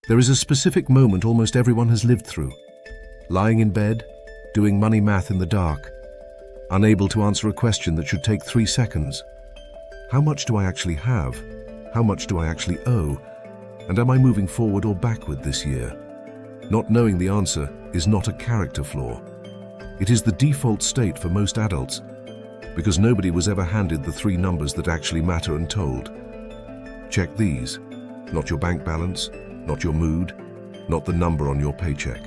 There is a specific moment almost everyone has lived through. Lying in bed, doing money math in the dark, unable to answer a question that should take 3 seconds. How much do I actually have? How much do I actually owe? And am I moving forward or backward this year? Not knowing the answer is not a character flaw. It is the default state for most adults, because nobody was ever handed the 3 numbers that actually matter and told. Check these. Not your bank balance, not your mood, not the number on your paycheck.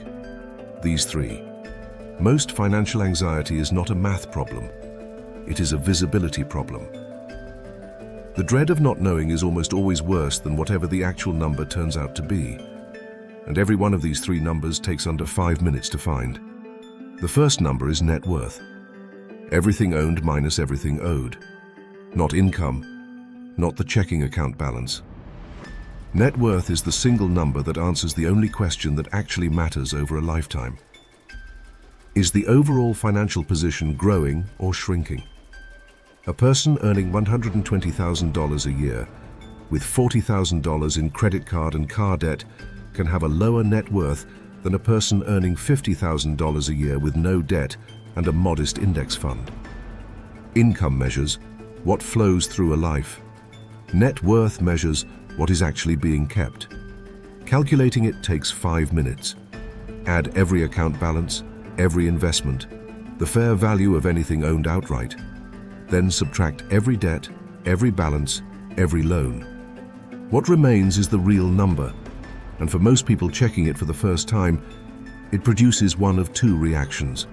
These 3. Most financial anxiety is not a math problem. It is a visibility problem. The dread of not knowing is almost always worse than whatever the actual number turns out to be. And every one of these 3 numbers takes under 5 minutes to find. The first number is net worth. Everything owned minus everything owed. Not income, not the checking account balance. Net worth is the single number that answers the only question that actually matters over a lifetime. Is the overall financial position growing or shrinking? A person earning $120,000 a year with $40,000 in credit card and car debt can have a lower net worth than a person earning $50,000 a year with no debt and a modest index fund. Income measures what flows through a life. Net worth measures what is actually being kept. Calculating it takes 5 minutes. Add every account balance, every investment, the fair value of anything owned outright. Then subtract every debt, every balance, every loan. What remains is the real number, and for most people checking it for the first time, it produces one of 2 reactions.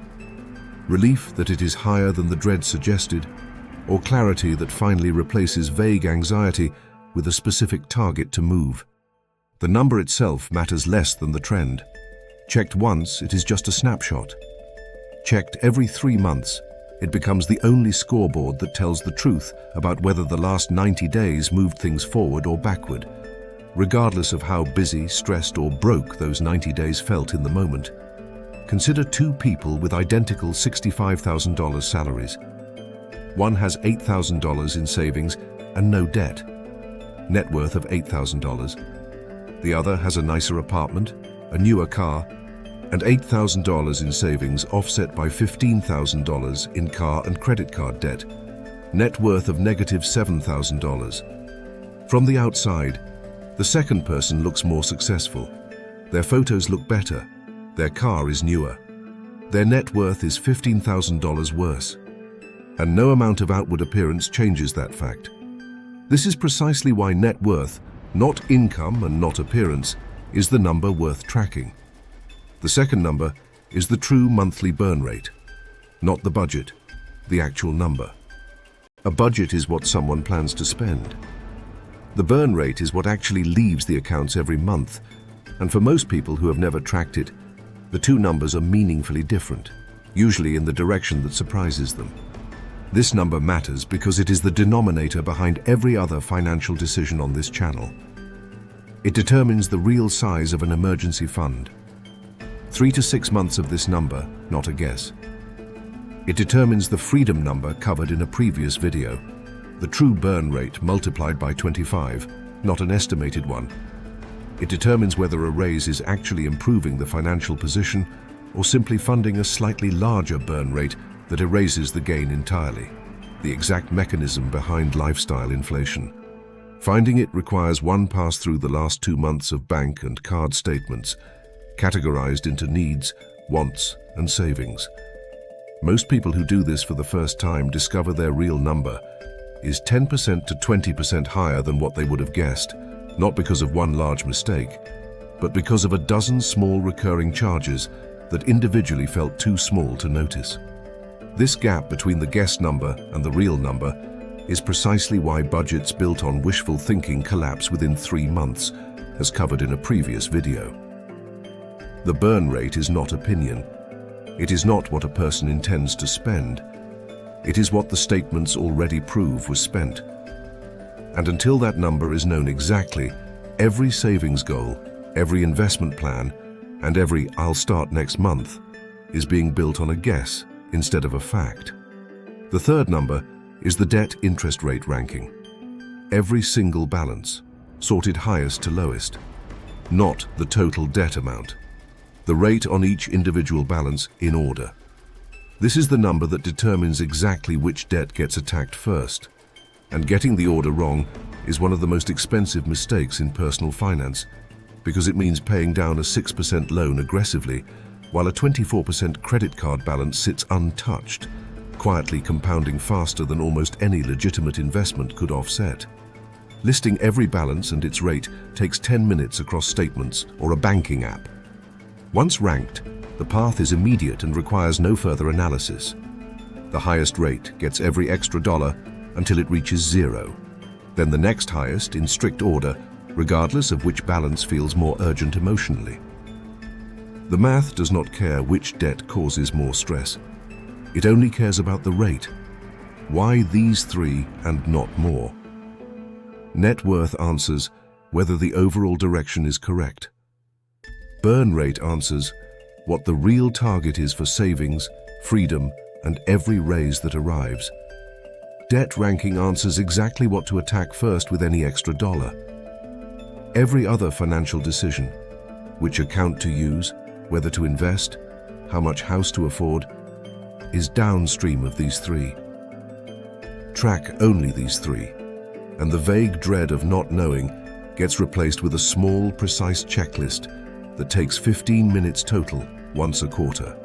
Relief that it is higher than the dread suggested, or clarity that finally replaces vague anxiety with a specific target to move. The number itself matters less than the trend. Checked once, it is just a snapshot. Checked every 3 months, it becomes the only scoreboard that tells the truth about whether the last 90 days moved things forward or backward, regardless of how busy, stressed, or broke those 90 days felt in the moment. Consider 2 people with identical $65,000 salaries. One has $8,000 in savings and no debt, net worth of $8,000. The other has a nicer apartment, a newer car, and $8,000 in savings offset by $15,000 in car and credit card debt, net worth of negative $7,000. From the outside, the second person looks more successful. Their photos look better. Their car is newer. Their net worth is $15,000 worse. And no amount of outward appearance changes that fact. This is precisely why net worth, not income and not appearance, is the number worth tracking. The second number is the true monthly burn rate, not the budget, the actual number. A budget is what someone plans to spend. The burn rate is what actually leaves the accounts every month, and for most people who have never tracked it, the 2 numbers are meaningfully different, usually in the direction that surprises them. This number matters because it is the denominator behind every other financial decision on this channel. It determines the real size of an emergency fund. 3 to 6 months of this number, not a guess. It determines the freedom number covered in a previous video, the true burn rate multiplied by 25, not an estimated one. It determines whether a raise is actually improving the financial position or simply funding a slightly larger burn rate that erases the gain entirely, the exact mechanism behind lifestyle inflation. Finding it requires one pass through the last 2 months of bank and card statements, categorized into needs, wants, and savings. Most people who do this for the first time discover their real number is 10% to 20% higher than what they would have guessed, not because of one large mistake, but because of a dozen small recurring charges that individually felt too small to notice. This gap between the guessed number and the real number is precisely why budgets built on wishful thinking collapse within 3 months, as covered in a previous video. The burn rate is not opinion. It is not what a person intends to spend. It is what the statements already prove was spent. And until that number is known exactly, every savings goal, every investment plan, and every "I'll start next month" is being built on a guess instead of a fact. The third number is the debt interest rate ranking. Every single balance, sorted highest to lowest. not the total debt amount. The rate on each individual balance in order. This is the number that determines exactly which debt gets attacked first. And getting the order wrong is one of the most expensive mistakes in personal finance, because it means paying down a 6% loan aggressively while a 24% credit card balance sits untouched, quietly compounding faster than almost any legitimate investment could offset. Listing every balance and its rate takes 10 minutes across statements or a banking app. Once ranked, the path is immediate and requires no further analysis. The highest rate gets every extra dollar until it reaches zero. Then the next highest in strict order, regardless of which balance feels more urgent emotionally. The math does not care which debt causes more stress. It only cares about the rate. Why these three and not more? Net worth answers whether the overall direction is correct. Burn rate answers what the real target is for savings, freedom, and every raise that arrives. Debt ranking answers exactly what to attack first with any extra dollar. Every other financial decision, which account to use, whether to invest, how much house to afford, is downstream of these three. Track only these three, and the vague dread of not knowing gets replaced with a small, precise checklist that takes 15 minutes total once a quarter.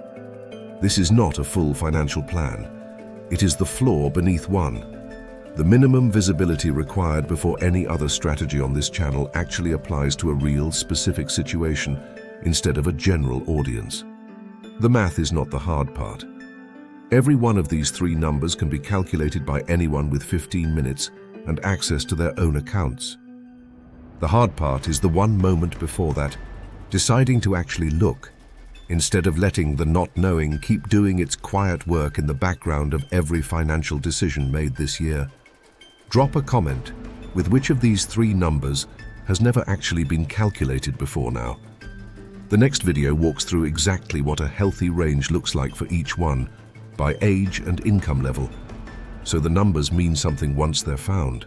This is not a full financial plan. It is the floor beneath one. The minimum visibility required before any other strategy on this channel actually applies to a real, specific situation instead of a general audience. The math is not the hard part. Every one of these three numbers can be calculated by anyone with 15 minutes and access to their own accounts. The hard part is the one moment before that, deciding to actually look, instead of letting the not knowing keep doing its quiet work in the background of every financial decision made this year. Drop a comment with which of these three numbers has never actually been calculated before now. The next video walks through exactly what a healthy range looks like for each one, by age and income level, so the numbers mean something once they're found.